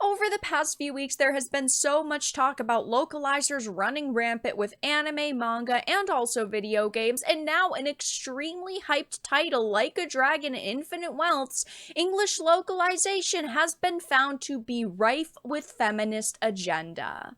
Over the past few weeks, there has been so much talk about localizers running rampant with anime, manga, and also video games, and now an extremely hyped title like A Dragon Infinite Wealth's English localization has been found to be rife with feminist agenda.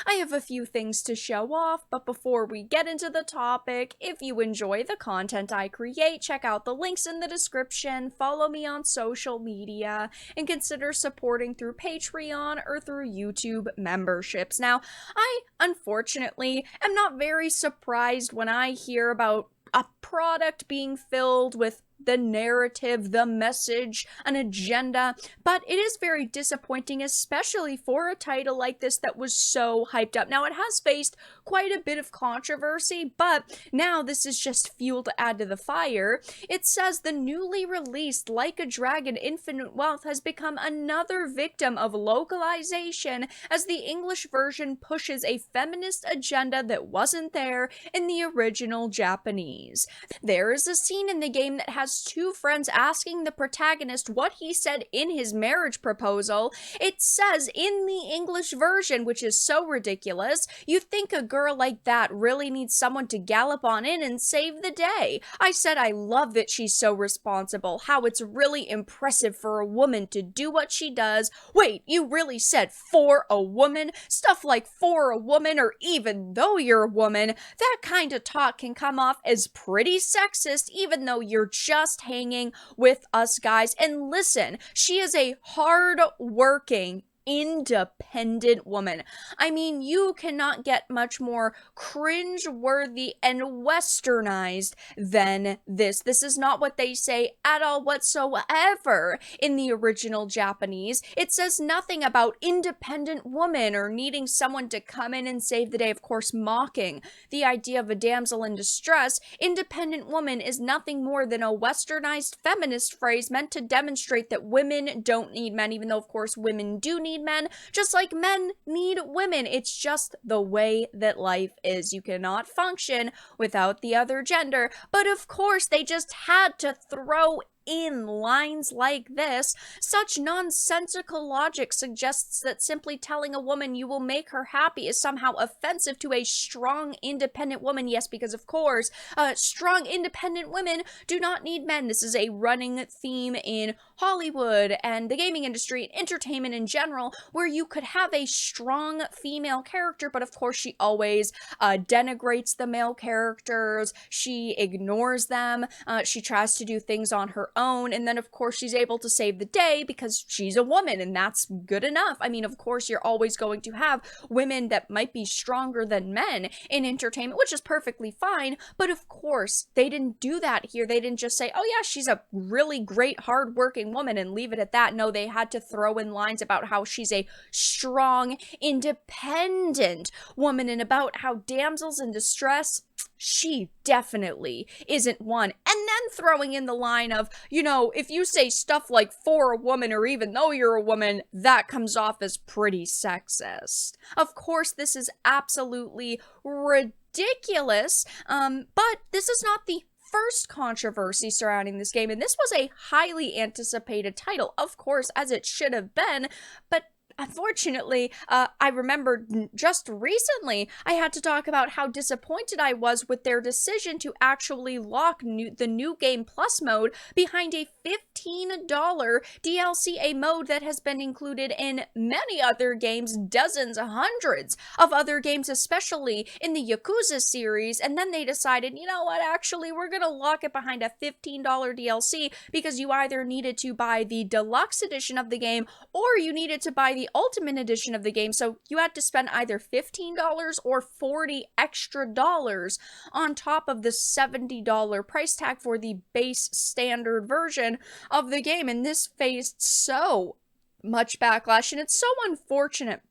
I have a few things to show off, but before we get into the topic, if you enjoy the content I create, check out the links in the description, follow me on social media, and consider supporting through Patreon or through YouTube memberships. Now, I unfortunately am not very surprised when I hear about a product being filled with the narrative, the message, an agenda, but it is very disappointing, especially for a title like this that was so hyped up. Now, it has faced quite a bit of controversy, but now this is just fuel to add to the fire. It says the newly released Like a Dragon Infinite Wealth has become another victim of localization as the English version pushes a feminist agenda that wasn't there in the original Japanese. There is a scene in the game that has two friends asking the protagonist what he said in his marriage proposal. It says in the English version, which is so ridiculous, you think a girl like that really needs someone to gallop on in and save the day. I said I love that she's so responsible, how it's really impressive for a woman to do what she does. Wait, you really said for a woman? Stuff like for a woman or even though you're a woman, that kind of talk can come off as pretty sexist even though you're just hanging with us guys. And listen, she is a hard-working, independent woman. I mean, you cannot get much more cringe-worthy and westernized than this. This is not what they say at all whatsoever in the original Japanese. It says nothing about independent woman or needing someone to come in and save the day, of course, mocking the idea of a damsel in distress. Independent woman is nothing more than a westernized feminist phrase meant to demonstrate that women don't need men, even though, of course, women do need men, just like men need women. It's just the way that life is. You cannot function without the other gender. But of course, they just had to throw in lines like this. Such nonsensical logic suggests that simply telling a woman you will make her happy is somehow offensive to a strong, independent woman. Yes, because of course, strong, independent women do not need men. This is a running theme in Hollywood and the gaming industry, entertainment in general, where you could have a strong female character, but of course she always denigrates the male characters, she ignores them, she tries to do things on her own, and then of course she's able to save the day because she's a woman, and that's good enough. I mean, of course you're always going to have women that might be stronger than men in entertainment, which is perfectly fine, but of course they didn't do that here. They didn't just say, oh yeah, she's a really great hardworking woman and leave it at that. No, they had to throw in lines about how she's a strong, independent woman and about how damsels in distress, she definitely isn't one. And then throwing in the line of, you know, if you say stuff like for a woman or even though you're a woman, that comes off as pretty sexist. Of course, this is absolutely ridiculous, but this is not the first controversy surrounding this game, and this was a highly anticipated title, of course, as it should have been, but unfortunately, I remember just recently I had to talk about how disappointed I was with their decision to actually lock the New Game Plus mode behind a $15 DLC, a mode that has been included in many other games, dozens, hundreds of other games, especially in the Yakuza series, and then they decided, you know what, actually, we're gonna lock it behind a $15 DLC because you either needed to buy the deluxe edition of the game or you needed to buy the ultimate edition of the game, so you had to spend either $15 or $40 extra dollars on top of the $70 price tag for the base standard version of the game, and this faced so much backlash, and it's so unfortunate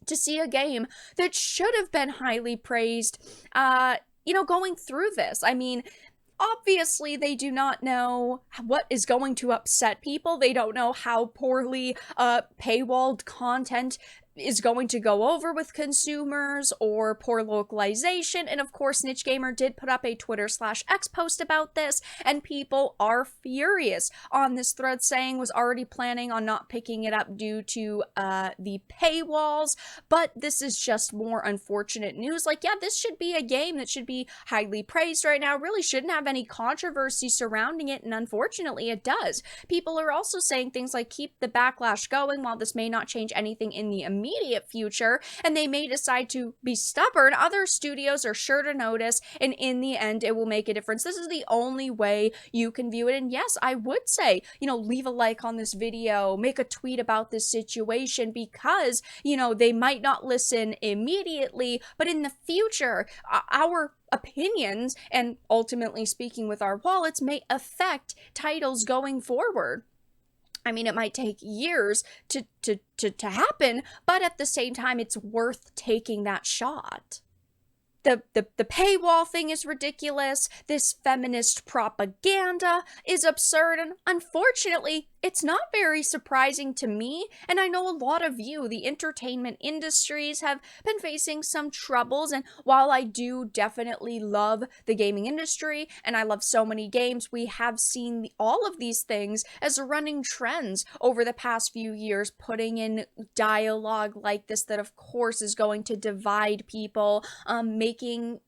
to see a game that should have been highly praised, going through this. I mean, obviously, they do not know what is going to upset people. They don't know how poorly paywalled content is going to go over with consumers or poor localization. And of course, Niche Gamer did put up a Twitter/X post about this, and people are furious on this thread, saying was already planning on not picking it up due to the paywalls. But this is just more unfortunate news. Like, yeah, this should be a game that should be highly praised right now, really shouldn't have any controversy surrounding it, and unfortunately it does. People are also saying things like, keep the backlash going. While this may not change anything in the immediate future, and they may decide to be stubborn, other studios are sure to notice, and in the end it will make a difference. This is the only way you can view it. And yes, I would say, leave a like on this video, make a tweet about this situation, because they might not listen immediately, but in the future, our opinions and ultimately speaking with our wallets may affect titles going forward. I mean, it might take years to happen, but at the same time, it's worth taking that shot. The paywall thing is ridiculous. This feminist propaganda is absurd, and unfortunately, it's not very surprising to me, and I know a lot of you. The entertainment industries have been facing some troubles, and while I do definitely love the gaming industry, and I love so many games, we have seen all of these things as running trends over the past few years, putting in dialogue like this that of course is going to divide people, making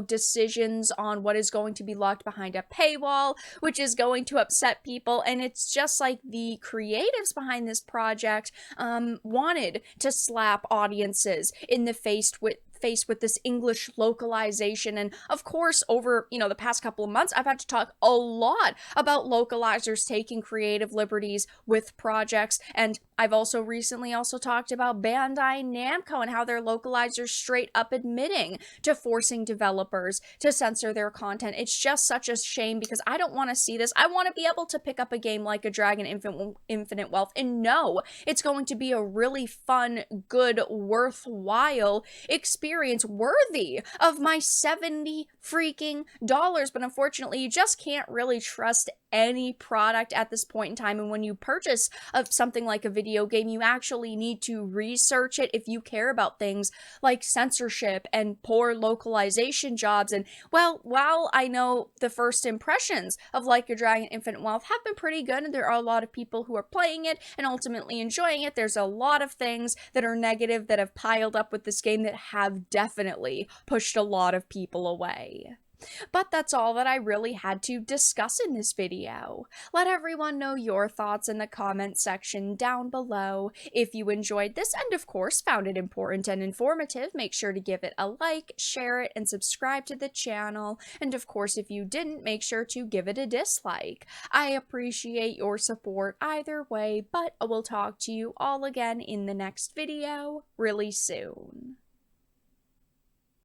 decisions on what is going to be locked behind a paywall, which is going to upset people. And it's just like the creatives behind this project wanted to slap audiences in the face with this English localization. And of course, over the past couple of months, I've had to talk a lot about localizers taking creative liberties with projects. And I've also recently talked about Bandai Namco and how their localizers straight up admitting to forcing developers to censor their content. It's just such a shame, because I don't want to see this. I want to be able to pick up a game like a Dragon Infinite Wealth and know it's going to be a really fun, good, worthwhile experience worthy of my $70 freaking dollars. But unfortunately, you just can't really trust any product at this point in time. And when you purchase something like a video game, you actually need to research it if you care about things like censorship and poor localization jobs. And well, while I know the first impressions of Like a Dragon Infinite Wealth have been pretty good, and there are a lot of people who are playing it and ultimately enjoying it, there's a lot of things that are negative that have piled up with this game that have definitely pushed a lot of people away. But that's all that I really had to discuss in this video. Let everyone know your thoughts in the comment section down below. If you enjoyed this and of course found it important and informative, make sure to give it a like, share it, and subscribe to the channel. And of course, if you didn't, make sure to give it a dislike. I appreciate your support either way, but I will talk to you all again in the next video really soon.